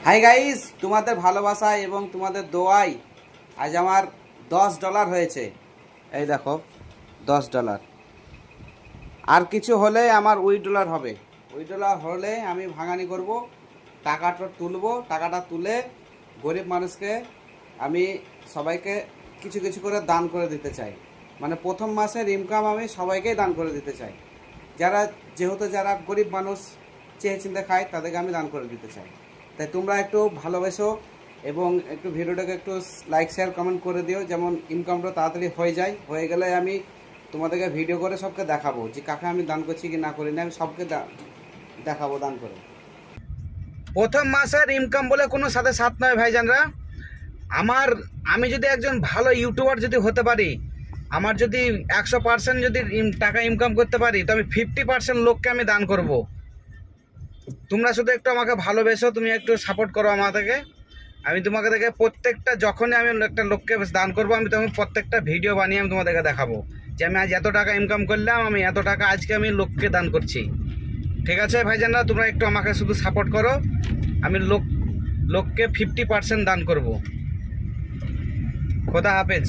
Hi guys, তোমাদের ভালোবাসা এবং তোমাদের দোয়াই আজ আমার $10 হয়েছে। এই দেখো, $10। আর কিছু হলে আমার $8 হবে। $8 হলে আমি ভাঙানি করব, টাকাটা তুলবো। টাকাটা তুলে গরিব মানুষকে আমি সবাইকে কিছু কিছু করে দান করে দিতে চাই। মানে প্রথম মাসের ইনকাম আমি সবাইকেই দান করে দিতে চাই। যেহেতু যারা গরিব মানুষ চেয়ে চিন্তে খায়, তাদেরকে আমি দান করে দিতে চাই। তাই তোমরা একটু ভালোবেসো এবং একটু ভিডিওটাকে একটু লাইক শেয়ার কমেন্ট করে দিও, যেমন ইনকামটা তাড়াতাড়ি হয়ে গেলে আমি তোমাদেরকে ভিডিও করে সবকে দেখাবো যে কাকে আমি দান করছি কি না করি না। আমি সবকে দেখাবো দান করে। প্রথম মাসের ইনকাম বলে কোনো সাথে সাথ নয় ভাইজানরা। আমি যদি একজন ভালো ইউটিউবার যদি হতে পারি, আমার যদি 100% যদি টাকা ইনকাম করতে পারি, তো আমি 50% লোককে আমি দান করব। তোমরা শুধু একটু আমাকে ভালোবেসো, তুমি একটু সাপোর্ট করো আমাদেরকে। আমি তোমাকে দেখে প্রত্যেকটা যখনই আমি একটা লোককে দান করবো, আমি তখন প্রত্যেকটা ভিডিও বানিয়ে আমি তোমাদেরকে দেখাবো যে আমি আজ এত টাকা ইনকাম করলাম, আমি এত টাকা আজকে আমি লোককে দান করছি। ঠিক আছে ভাইজানরা, তোমরা একটু আমাকে শুধু সাপোর্ট করো। আমি লোককে 50% দান করব। খোদা হাফেজ।